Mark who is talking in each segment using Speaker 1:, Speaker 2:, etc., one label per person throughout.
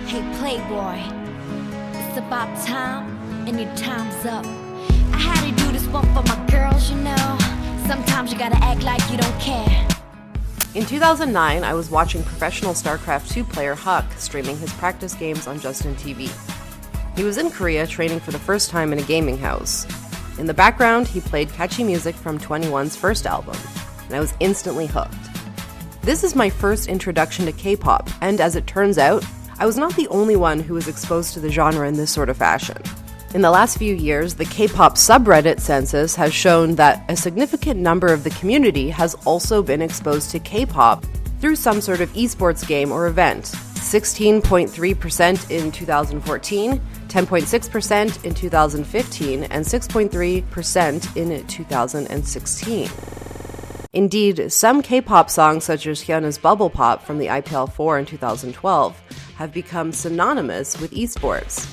Speaker 1: Hey Playboy, it's about time and your time's up. I had to do this one for my girls, you know. Sometimes you gotta act like you don't care.
Speaker 2: In 2009, I was watching professional StarCraft 2 player Huck streaming his practice games on Justin TV. He was in Korea training for the first time in a gaming house. In the background, he played catchy music from 2NE1's first album, and I was instantly hooked. This is my first introduction to K-pop, and as it turns out, I was not the only one who was exposed to the genre in this sort of fashion. In the last few years, the K-pop subreddit census has shown that a significant number of the community has also been exposed to K-pop through some sort of esports game or event. 16.3% in 2014, 10.6% in 2015, and 6.3% in 2016. Indeed, some K-pop songs such as Hyun's Bubble Pop from the IPL4 in 2012 have become synonymous with esports.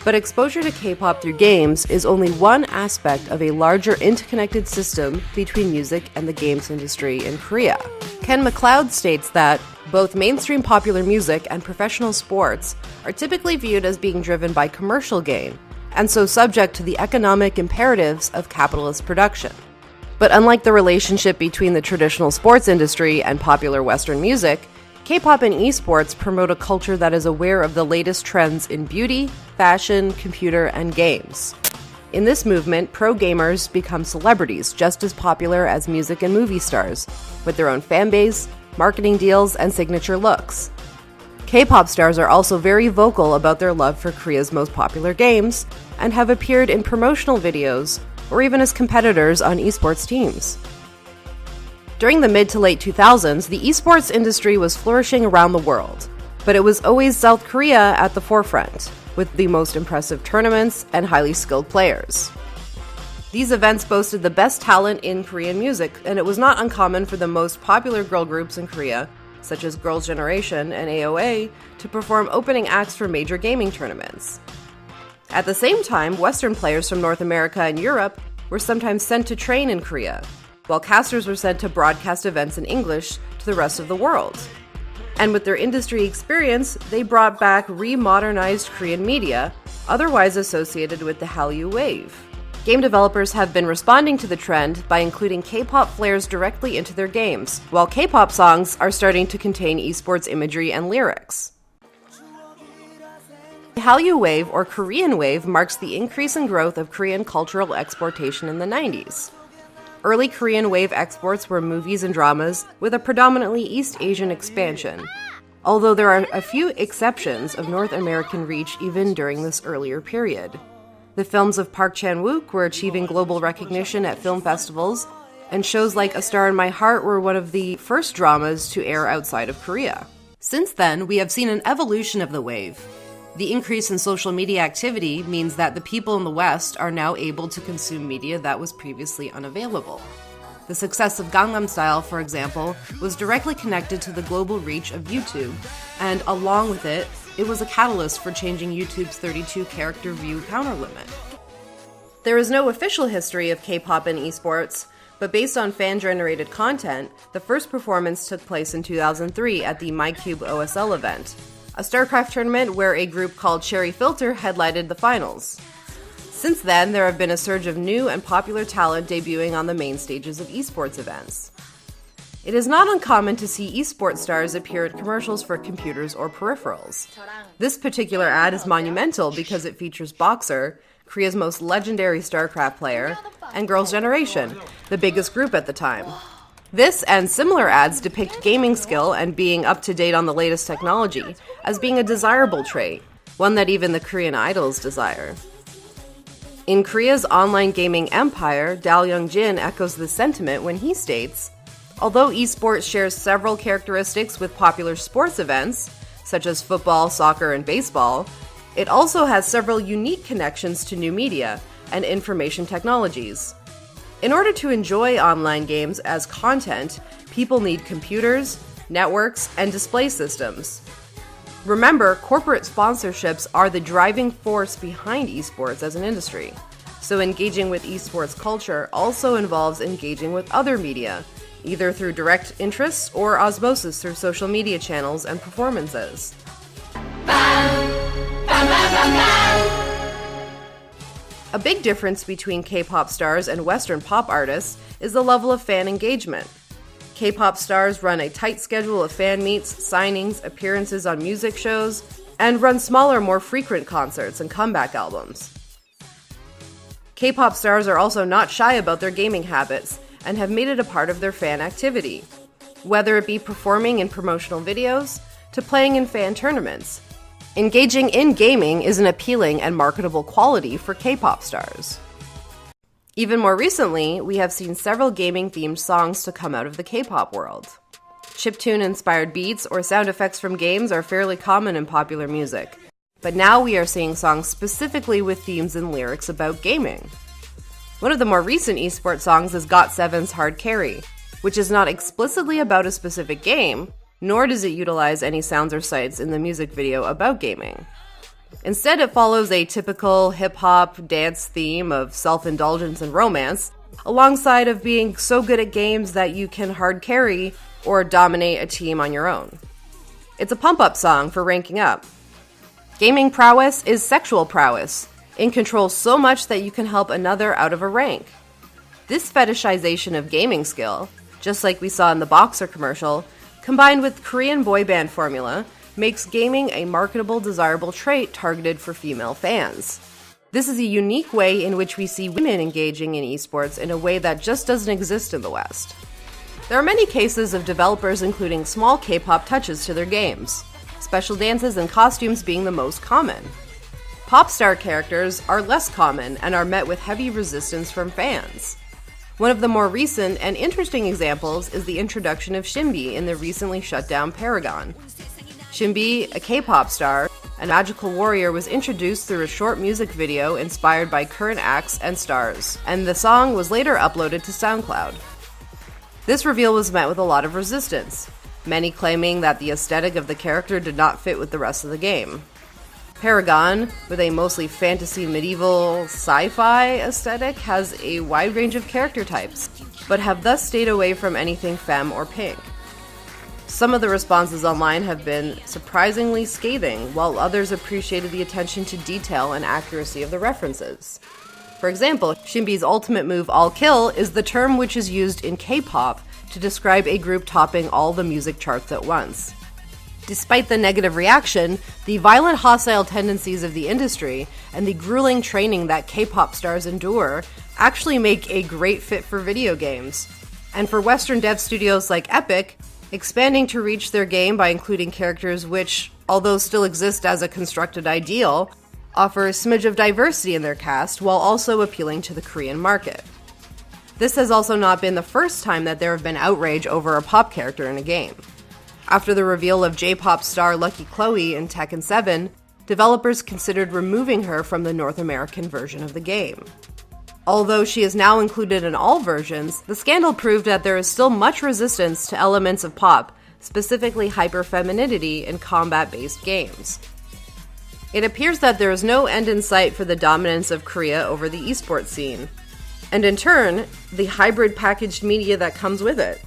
Speaker 2: But exposure to K-pop through games is only one aspect of a larger interconnected system between music and the games industry in Korea. Ken MacLeod states that both mainstream popular music and professional sports are typically viewed as being driven by commercial gain, and so subject to the economic imperatives of capitalist production. But unlike the relationship between the traditional sports industry and popular Western music, K-pop and esports promote a culture that is aware of the latest trends in beauty, fashion, computer, and games. In this movement, pro gamers become celebrities just as popular as music and movie stars, with their own fanbase, marketing deals, and signature looks. K-pop stars are also very vocal about their love for Korea's most popular games, and have appeared in promotional videos or even as competitors on esports teams. During the mid to late 2000s, the esports industry was flourishing around the world, but it was always South Korea at the forefront, with the most impressive tournaments and highly skilled players. These events boasted the best talent in Korean music, and it was not uncommon for the most popular girl groups in Korea, such as Girls' Generation and AOA, to perform opening acts for major gaming tournaments. At the same time, Western players from North America and Europe were sometimes sent to train in Korea, while casters were sent to broadcast events in English to the rest of the world. And with their industry experience, they brought back re-modernized Korean media, otherwise associated with the Hallyu wave. Game developers have been responding to the trend by including K-pop flares directly into their games, while K-pop songs are starting to contain esports imagery and lyrics. The Hallyu wave, or Korean wave, marks the increase in growth of Korean cultural exportation in the 90s. Early Korean wave exports were movies and dramas, with a predominantly East Asian expansion, although there are a few exceptions of North American reach even during this earlier period. The films of Park Chan-wook were achieving global recognition at film festivals, and shows like A Star in My Heart were one of the first dramas to air outside of Korea. Since then, we have seen an evolution of the wave. The increase in social media activity means that the people in the West are now able to consume media that was previously unavailable. The success of Gangnam Style, for example, was directly connected to the global reach of YouTube, and along with it, it was a catalyst for changing YouTube's 32-character view counter limit. There is no official history of K-pop and esports, but based on fan-generated content, the first performance took place in 2003 at the MyCube OSL event, a StarCraft tournament where a group called Cherry Filter headlighted the finals. Since then, there have been a surge of new and popular talent debuting on the main stages of esports events. It is not uncommon to see esports stars appear in commercials for computers or peripherals. This particular ad is monumental because it features Boxer, Korea's most legendary StarCraft player, and Girls' Generation, the biggest group at the time. This and similar ads depict gaming skill and being up to date on the latest technology as being a desirable trait, one that even the Korean idols desire. In Korea's online gaming empire, Dal Young-jin echoes this sentiment when he states, although esports shares several characteristics with popular sports events, such as football, soccer, and baseball, it also has several unique connections to new media and information technologies. In order to enjoy online games as content, people need computers, networks, and display systems. Remember, corporate sponsorships are the driving force behind esports as an industry, so engaging with esports culture also involves engaging with other media, either through direct interests or osmosis through social media channels and performances.
Speaker 1: Bye.
Speaker 2: A big difference between K-pop stars and Western pop artists is the level of fan engagement. K-pop stars run a tight schedule of fan meets, signings, appearances on music shows, and run smaller, more frequent concerts and comeback albums. K-pop stars are also not shy about their gaming habits and have made it a part of their fan activity, whether it be performing in promotional videos to playing in fan tournaments. Engaging in gaming is an appealing and marketable quality for K-pop stars. Even more recently, we have seen several gaming-themed songs to come out of the K-pop world. Chiptune-inspired beats or sound effects from games are fairly common in popular music, but now we are seeing songs specifically with themes and lyrics about gaming. One of the more recent esports songs is GOT7's Hard Carry, which is not explicitly about a specific game, nor does it utilize any sounds or sights in the music video about gaming. Instead, it follows a typical hip-hop dance theme of self-indulgence and romance, alongside of being so good at games that you can hard carry or dominate a team on your own. It's a pump-up song for ranking up. Gaming prowess is sexual prowess, in control so much that you can help another out of a rank. This fetishization of gaming skill, just like we saw in the Boxer commercial, combined with Korean boy band formula, makes gaming a marketable, desirable trait targeted for female fans. This is a unique way in which we see women engaging in esports in a way that just doesn't exist in the West. There are many cases of developers including small K-pop touches to their games, special dances and costumes being the most common. Pop star characters are less common and are met with heavy resistance from fans. One of the more recent and interesting examples is the introduction of Shinbi in the recently shut down Paragon. Shinbi, a K-pop star, a magical warrior, was introduced through a short music video inspired by current acts and stars, and the song was later uploaded to SoundCloud. This reveal was met with a lot of resistance, many claiming that the aesthetic of the character did not fit with the rest of the game. Paragon, with a mostly fantasy, medieval, sci-fi aesthetic, has a wide range of character types, but have thus stayed away from anything femme or pink. Some of the responses online have been surprisingly scathing, while others appreciated the attention to detail and accuracy of the references. For example, Shinbi's ultimate move, All Kill, is the term which is used in K-pop to describe a group topping all the music charts at once. Despite the negative reaction, the violent hostile tendencies of the industry and the grueling training that K-pop stars endure actually make a great fit for video games. And for Western dev studios like Epic, expanding to reach their game by including characters which, although still exist as a constructed ideal, offer a smidge of diversity in their cast while also appealing to the Korean market. This has also not been the first time that there have been outrage over a pop character in a game. After the reveal of J-pop star Lucky Chloe in Tekken 7, developers considered removing her from the North American version of the game. Although she is now included in all versions, the scandal proved that there is still much resistance to elements of pop, specifically hyper-femininity in combat-based games. It appears that there is no end in sight for the dominance of Korea over the esports scene, and in turn, the hybrid packaged media that comes with it.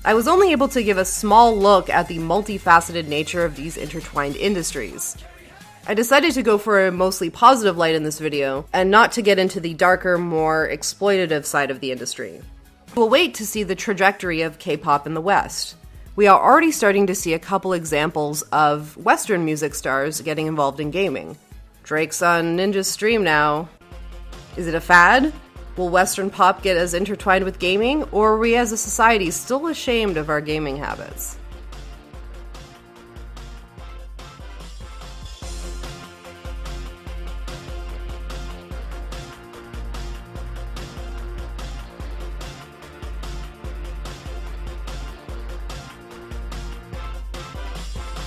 Speaker 2: I was only able to give a small look at the multifaceted nature of these intertwined industries. I decided to go for a mostly positive light in this video, and not to get into the darker, more exploitative side of the industry. We'll wait to see the trajectory of K-pop in the West. We are already starting to see a couple examples of Western music stars getting involved in gaming. Drake's on Ninja's stream now. Is it a fad? Will Western pop get as intertwined with gaming, or are we as a society still ashamed of our gaming habits?